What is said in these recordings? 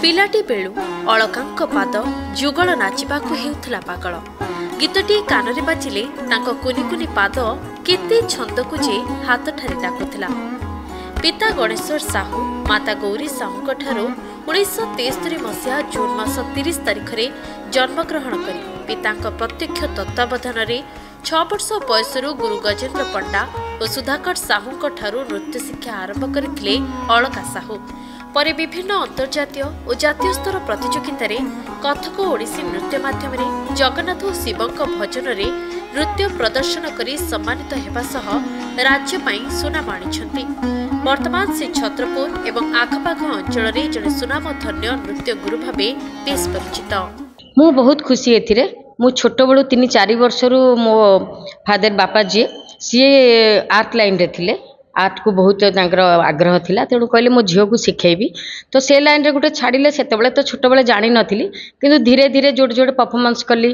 पिलाटी बेलू अलकांक पाद जुगल नाचिबाकू हेउथला पागल। गीतटी कानरे बाजिले तांको कुनी कुनी पाद केते छंदकू जे हाथ ठारे डाकुथला। पिता गणेश्वर साहू माता गौरी साहूंक ठारो 1973 मसीहा जून मास 30 तारिख रे जन्मग्रहण करी पितांक प्रत्यक्ष तत्वावधान रे 6 वर्ष बयसरू गुरु गजेन्द्र पंडा और सुधाकर साहूंक ठारो नृत्य शिक्षा आरंभ करथिले अलका साहू। परे विभिन्न अंतर्जातीय और जातीय स्तर प्रतियोगिता रे कथक ओडिसी नृत्य माध्यम जगन्नाथ और शिवंक भजन रे नृत्य प्रदर्शन करी सम्मानित हेबा सह राज्य पई सुनाम आनिछंती। वर्तमान से छत्रपुर एवं आखपाख अंचल रे जने सुनामधन्य नृत्य गुरु भाबे बेस परिचित। मु बहुत खुशी एथिरे। मु छोट बळु 3-4 वर्षरू मो फादर बापा जी सी आर्ट लाइन रे थिले। आर्ट को बहुत आग्रह थिला, तेणु कहले मो झील को शिखेबी। तो से लाइन रे गुटे छाड़िले। सेतबेले तो छोट बेले जानी नथिली, किंतु धीरे धीरे जोड़े जोड़े परफॉर्मेंस कली।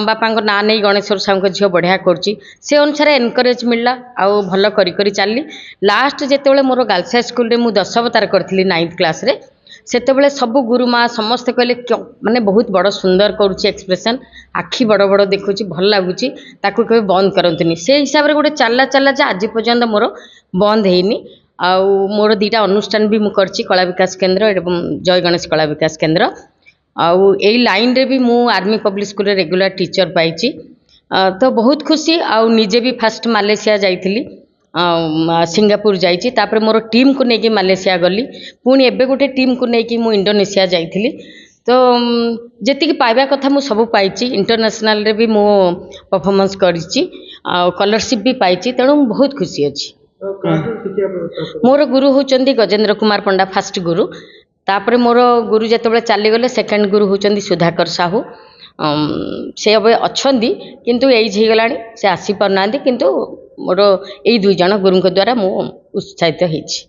बापा ना नहीं गणेश्वर साहू झील बढ़िया करची, से अनुसार एनकरेज मिलला आउ भल करी करी चलली। लास्ट जेतेबेले मोर गर्ल्स हाई स्कूल रे मु 10 अवतार करथिली 9th क्लास रे, सेतेबेले सबु गुरुमा समस्ते कहले माने बहुत बड़ सुंदर करुची एक्सप्रेशन, आखि बड़ बड़ देखुची, भल लागुची, ताकू केबे बंद करंतनी। से हिसाब रे गोटे चलला चलला जे आज पर्यंत मोर बंद हेनी। आउ मोर 2टा अनुष्ठान भी मु करची, कला विकास केंद्र एवं जय गणेश कला विकास केंद्र। आउ एई लाइन रे भी मु आर्मी पब्लिक स्कूल रे रेगुलर टीचर पाइची। तो बहुत खुशी। आउ निजे भी फर्स्ट मालेशिया जाइथिली, सिंगापुर जाइची, तापर मोर टीम को नेकी मालेशिया गली, पुणी एबे गोटे टीम को नेकी मु इंडोनेशिया जाइथिली। तो जेतिकी पाइबा कथा मु सब पाइची। इंटरनेशनल रे भी मु परफॉर्मेंस करिची, स्कॉलरशिप भी पाइची, तेणु मु बहुत खुशी अछि। मोर गुरु होचंदी गजेंद्र कुमार पंडा फर्स्ट गुरु। तापर मोर गुरु जेतेबेले चली गले सेकंड गुरु होचंदी सुधाकर साहू। से अब अच्छी किंतु एज हो गलानी, से आसी पारना, किंतु मोर यही 2 जन गुरु द्वारा मु उत्साहित होइछि।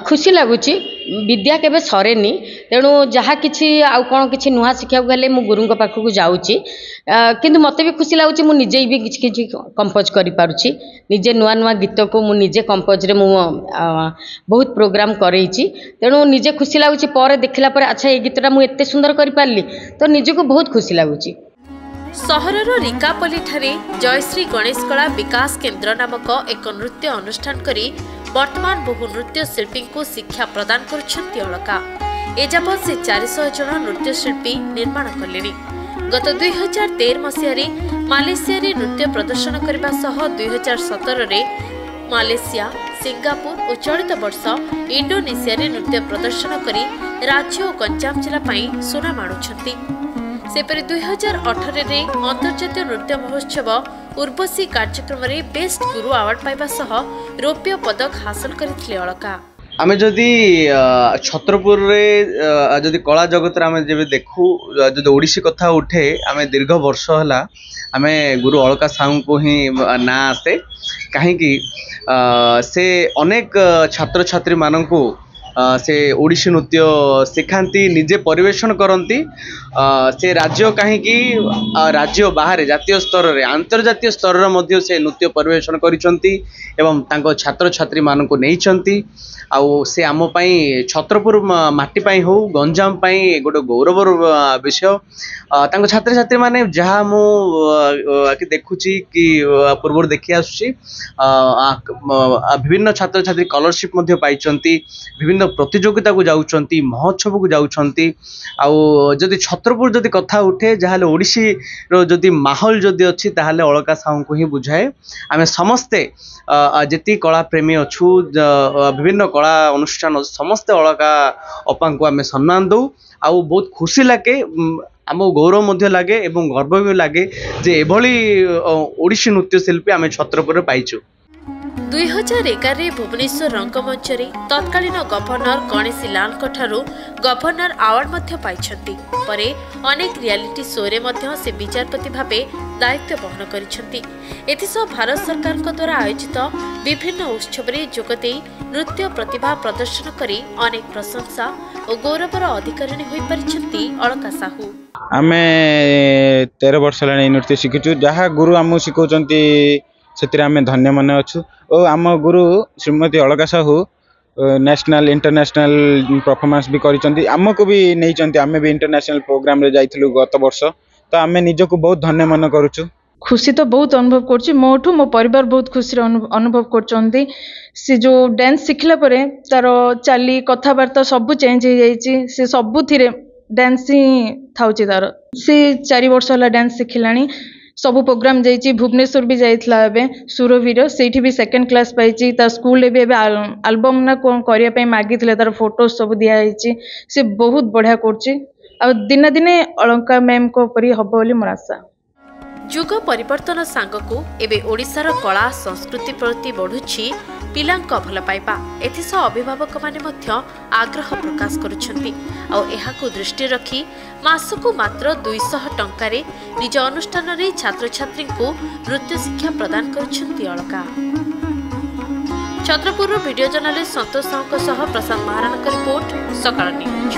खुशी लगुच। विद्या केबे सरेनी, तेणु जहाँ किछि आउ कोन किछि नुहा शिक्षा गले मु गुरुंक पाखकु जाउची। किंतु मते भी खुशी लगुच, मु निजे भी किछि किछि कंपोज करि पारुची। निजे नुआ नुआ गीत को मु निजे कंपोज रे मु बहुत प्रोग्राम करैछि, तेणु निजे खुशी लगुच। पर देखला पर अच्छा ए गीतटा मु एते सुंदर करि पारली, तो निजे को बहुत खुशी लगुच। सहरर रिकापल्ली ठारे जयश्री गणेश कला विकास केंद्र नामक एक नृत्य अनुष्ठान करी वर्तमान बहु नृत्य शिल्पी को शिक्षा प्रदान करुछंती अलका। एजाबत से 400 जन नृत्य शिल्पी निर्माण कले। गत 2013 मसीह मालेशिया रे नृत्य प्रदर्शन करने सह 2017 रे मालेशिया, सिंगापुर और चलित वर्ष इंडोनेशिया रे नृत्य प्रदर्शन करी राज्य और गंजाम जिला पाई सुनाम आनुछंती। सेपरि 2018 रे अंतर्जातीय नृत्य महोत्सव उर्वशी कार्यक्रम रे बेस्ट गुरु अवार्ड पाइबा सह रौप्य पदक हासिल करथिले अलका। आमे जदि छत्रपुर रे जदि कला जगत रे आमे जेबे देखू, जदि ओडिसी कथा उठे, आमे दीर्घ वर्ष हला आमे गुरु अलका साहू को ही ना आसे। काहे कि से अनेक छात्र छात्री माननकु से ओडिसी नृत्य शिखाती, निजे परिवेशन करती। से राज्य कहीं राज्य बाहर जातीय स्तर रे अंतर्जातीय स्तर रे मध्य से नृत्य परिवेशन करिसंती एवं तांको छात्र छात्री माननको नेइचंती। आउ से आम पाई छत्रपुर माटी पाई हो, गंजाम पाई गोटे गौरवर विषय। तांको छात्र छात्री माने जहाँ मु देखुची कि पूर्व देखि आसुची, विभिन्न छात्र छात्री स्कॉलरशिप मध्य पाइचंती, विभिन्न प्रतियोगिता को जाउचंती, महोत्सव को जाउचंती। आउ जदि छत्रपुर जदि कथा उठे, जहाले ओडिसी रो जदि माहौल जदि अछि, ताहाले अलका साहू को ही बुझाए। आमे समस्ते जेति कला प्रेमी अछु, विभिन्न कला अनुष्ठान समस्ते अलका अपा को आमे सम्मान दउ। आउ बहुत खुशी लागे, आम गौरव मध्य लागे एवं गर्व भी लागे जे एभली ओडिसी नृत्य शिल्पी आमे छत्रपुर पाइछु। 2011 भुवनेश्वर रंगमंच तत्कालीन governor Ganeshi Lal governor award पाइछन्ति। परे अनेक रियलिटी शो रे से विचारपति भावे दायित्व बहन करिछन्ति। एथिसह भारत सरकार द्वारा आयोजित विभिन्न उत्सव में जोगदे नृत्य प्रतिभा प्रदर्शन करी अनेक प्रशंसा और गौरवर अधिकारी होई परिछन्ति अलका साहू। आमे 13 वर्ष लानी नृत्य शिखिचु। जहाँ गुरु आमु शिखौचन्ति सेतिरे आमे धन्य मन अछु। और आम गुरु Shrimati Alka Sahu national international performance भी करिसंती। आमको भी नहींचंती। आमे भी इंटरनेशनल प्रोग्राम रे जाइथिलु गत वर्ष। तो आमे निजको बहुत धन्य मन करूछु। खुशी तो बहुत अनुभव करछि। मोठू मो परिवार बहुत खुशी अनुभव करचंती। से जो डांस सिखला परे तारो चाली कथाबार्ता सब चेंज हो जाइछि। से सब थिरे डांस ही थाउछि तारो। से 4 वर्ष होला डांस सिखिलानी। सब प्रोग्राम जाइछि। भुवनेश्वर भी जाइथला एबे सुरवीर सेठी भी सेकंड क्लास पाइछि। ता स्कूल रे भी एबे एल्बम ना कोन करिया पय मागिथिले तार फोटो सब दिया आइछि। से बहुत बढ़िया करछि। आ दिन दिन अलंका मैम को परी हबो बोली मोर आशा। जुग परिवर्तन सांगकु एबे ओडिशार कला संस्कृति प्रति बढ़ुछि पिलांक भल पाइबा। एथिसह अभिभावक माने मध्य आग्रह प्रकाश करुछन्ति। आ एहाकु दृष्टि रखी मासकु मात्र 200 टंकारे निज अनुष्ठान रे छात्र छात्री को नृत्य शिक्षा प्रदान करुछन्ति अलका। छत्रपुर वीडियो जर्नलिस्ट संतोष साहू सह प्रशांत महाराणा का रिपोर्ट सकाळ न्यूज।